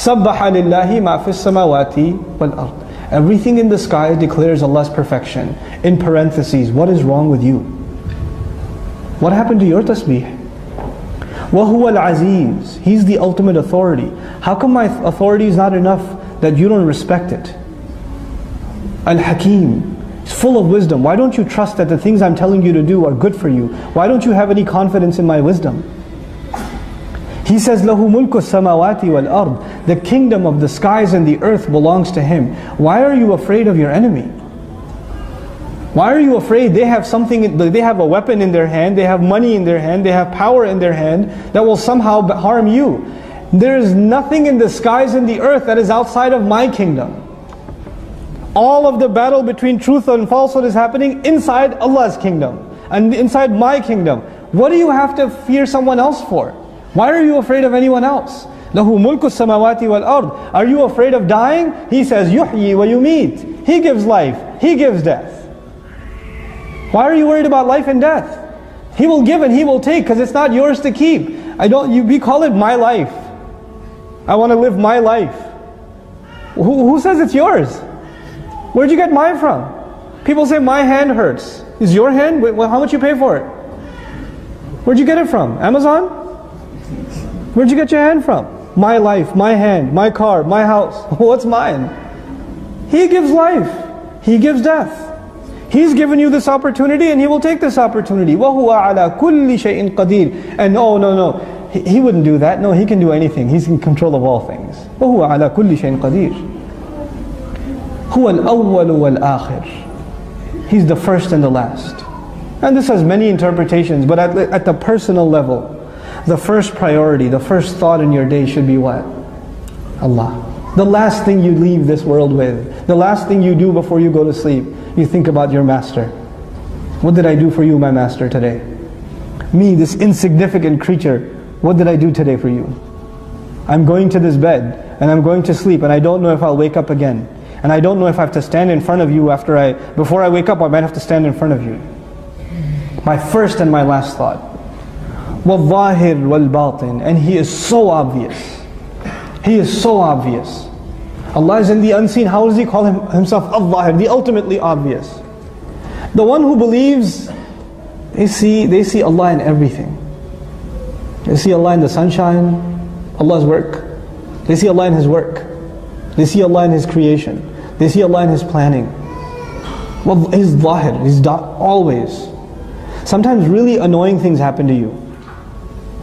سَبَّحَ لِلَّهِ مَا فِي السَّمَاوَاتِ وَالْأَرْضِ. Everything in the sky declares Allah's perfection. In parentheses, what is wrong with you? What happened to your tasbih? وَهُوَ الْعَزِيزُ. He's the ultimate authority. How come my authority is not enough that you don't respect it? Al-Hakim. He's full of wisdom. Why don't you trust that the things I'm telling you to do are good for you? Why don't you have any confidence in my wisdom? He says, لَهُ مُلْكُ السَّمَاوَاتِ وَالْأَرْضِ. The kingdom of the skies and the earth belongs to Him. Why are you afraid of your enemy? Why are you afraid? They have something, they have a weapon in their hand, they have money in their hand, they have power in their hand that will somehow harm you. There is nothing in the skies and the earth that is outside of my kingdom. All of the battle between truth and falsehood is happening inside Allah's kingdom and inside my kingdom. What do you have to fear someone else for? Why are you afraid of anyone else? لَهُ مُلْكُ السَّمَاوَاتِ وَالْأَرْضِ. Are you afraid of dying? He says, يُحْيِي وَيُمِيتُ. He gives life, He gives death. Why are you worried about life and death? He will give and He will take, because it's not yours to keep. We call it my life. I want to live my life. Who says it's yours? Where'd you get mine from? People say my hand hurts. Is your hand? How much you pay for it? Where'd you get it from? Amazon? Where'd you get your hand from? My life, my hand, my car, my house. What's mine? He gives life. He gives death. He's given you this opportunity and He will take this opportunity. وَهُوَ عَلَى كُلِّ شَيْءٍ قَدِيرٍ. And no. He wouldn't do that. No, He can do anything. He's in control of all things. وَهُوَ عَلَى كُلِّ شَيْءٍ قَدِيرٍ. هُوَ الْأَوَّلُ وَالْآخِرُ. He's the first and the last. And this has many interpretations, but at the personal level, the first priority, the first thought in your day should be what? Allah. The last thing you leave this world with, the last thing you do before you go to sleep, you think about your master. What did I do for you, my master, today? Me, this insignificant creature, what did I do today for you? I'm going to this bed, and I'm going to sleep, and I don't know if I'll wake up again. And I don't know if I have to stand in front of you before I wake up, I might have to stand in front of you. My first and my last thought. وَالظَّاهِرْ وَالْبَاطِنِ. And He is so obvious. He is so obvious. Allah is in the unseen. How does He call Himself Al-Zahir, the ultimately obvious? The one who believes, they see Allah in everything. They see Allah in the sunshine, Allah's work. They see Allah in His work. They see Allah in His creation. They see Allah in His planning. Well, He's Zahir, He's always. Sometimes really annoying things happen to you.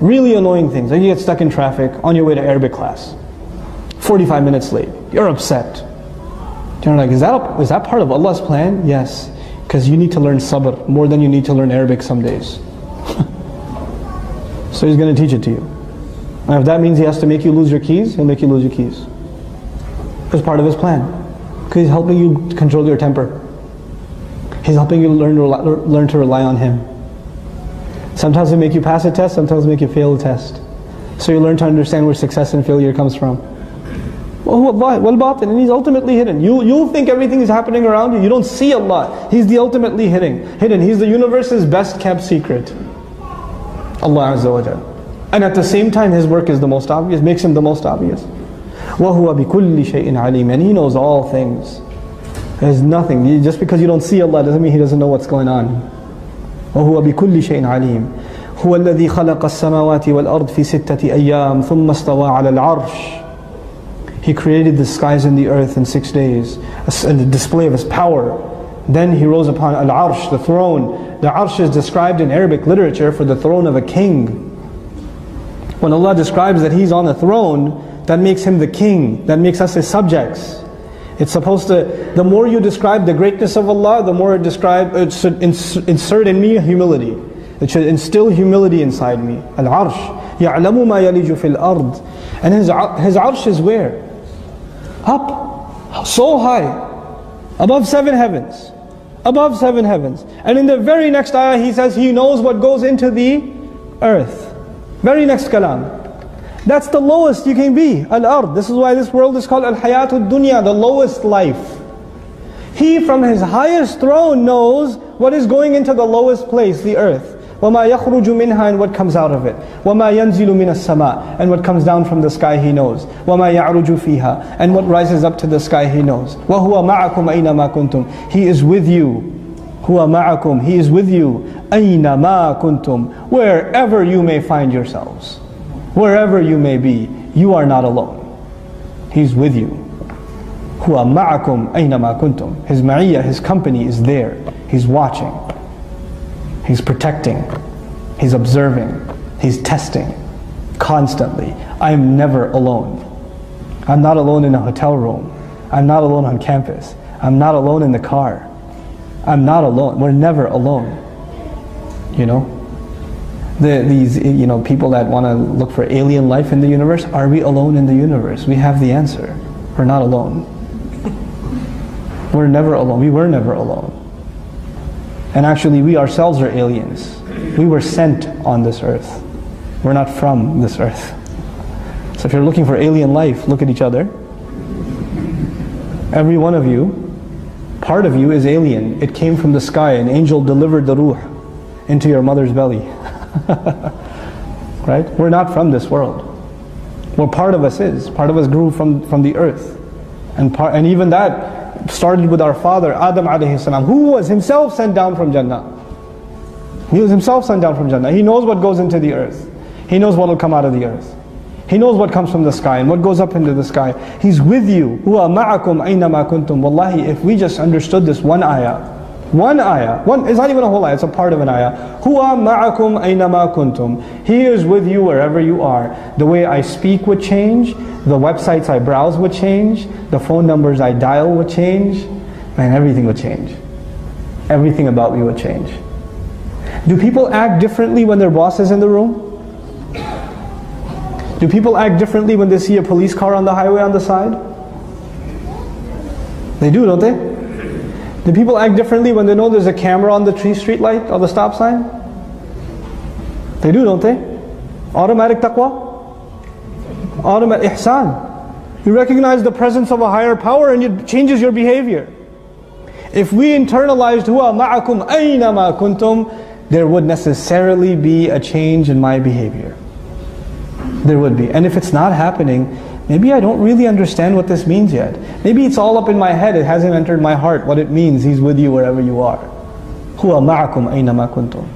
Really annoying things. Like you get stuck in traffic on your way to Arabic class. 45 minutes late. You're upset. You're like, is that part of Allah's plan? Yes. Because you need to learn sabr more than you need to learn Arabic some days. So He's going to teach it to you. And if that means He has to make you lose your keys, He'll make you lose your keys. It's part of His plan. Because He's helping you control your temper. He's helping you learn to rely on Him. Sometimes He'll make you pass a test, sometimes He'll make you fail a test. So you learn to understand where success and failure comes from. And He's ultimately hidden. You'll think everything is happening around you. You don't see Allah. He's the ultimately hidden. He's the universe's best kept secret. Allah Azza wa Jal. And at the same time His work is the most obvious, makes Him the most obvious. وَهُوَ بِكُلِّ شَيْءٍ عَلِيمٍ. And He knows all things. There's nothing. Just because you don't see Allah doesn't mean He doesn't know what's going on. وَهُوَ بِكُلِّ شَيْءٍ عَلِيمٍ. هُوَ الَّذِي خَلَقَ السَّمَاوَاتِ وَالْأَرْضِ فِي سِتَّةِ أَيَّامٍ ثُمَّ اسْتَوَى عَلَى الْعَرْشِ. He created the skies and the earth in 6 days, and the display of His power. Then He rose upon Al-Arsh, the throne. The Arsh is described in Arabic literature for the throne of a king. When Allah describes that He's on the throne, that makes Him the king, that makes us His subjects. It's supposed to, the more you describe the greatness of Allah, the more it should insert in me humility. It should instill humility inside me. Al-Arsh, يَعْلَمُ مَا يَلِجُ فِي الْأَرْضِ. And His Arsh is where? Up, so high, above 7 heavens. Above 7 heavens. And in the very next ayah He says He knows what goes into the earth. Very next kalam. That's the lowest you can be, al-ard. This is why this world is called al-hayatud dunya, the lowest life. He from His highest throne knows what is going into the lowest place, the earth. وَمَا يَخْرُجُ مِنْهَا, and what comes out of it. وَمَا يَنْزِلُ مِنَ السَّمَاءِ, and what comes down from the sky He knows. وَمَا يَعْرُجُ فِيهَا, and what rises up to the sky He knows. وَهُوَ مَعَكُمْ أَيْنَمَا كُنْتُمْ, He is with you. هُوَ مَعَكُمْ, He is with you. أَيْنَمَا كُنْتُمْ, wherever you may find yourselves. Wherever you may be, you are not alone. He's with you. هُوَ مَعَكُمْ أَيْنَمَا كُنْتُمْ, His ma'iyah, His company is there. He's watching. He's protecting. He's observing. He's testing constantly. I'm never alone. I'm not alone in a hotel room. I'm not alone on campus. I'm not alone in the car. I'm not alone. We're never alone. You know? These people that want to look for alien life in the universe, are we alone in the universe? We have the answer. We're not alone. We're never alone. We were never alone. And actually we ourselves are aliens. We were sent on this earth. We're not from this earth. So if you're looking for alien life, look at each other. Every one of you, part of you is alien. It came from the sky. An angel delivered the ruh into your mother's belly. Right? We're not from this world. Well, part of us is. Part of us grew from the earth. And even that started with our father, Adam alayhi salam, who was himself sent down from Jannah. He was himself sent down from Jannah. He knows what goes into the earth. He knows what will come out of the earth. He knows what comes from the sky and what goes up into the sky. He's with you. هُوَ مَعَكُمْ أَيْنَمَا كُنْتُمْ. Wallahi, if we just understood this one ayah, it's not even a whole ayah, it's a part of an ayah. هُوَ مَعَكُمْ أَيْنَمَا كُنْتُمْ. He is with you wherever you are. The way I speak would change. The websites I browse would change. The phone numbers I dial would change. Man, everything would change. Everything about me would change. Do people act differently when their boss is in the room? Do people act differently when they see a police car on the highway on the side? They do, don't they? Do people act differently when they know there's a camera on the street light or the stop sign? They do, don't they? Automatic taqwa? Automatic ihsan. You recognize the presence of a higher power and it changes your behavior. If we internalized huwa ma'akum aynama kuntum, there would necessarily be a change in my behavior. There would be. And if it's not happening, maybe I don't really understand what this means yet. Maybe it's all up in my head, it hasn't entered my heart what it means. He's with you wherever you are. هُوَ مَعَكُمْ أَيْنَمَا كُنْتُمْ.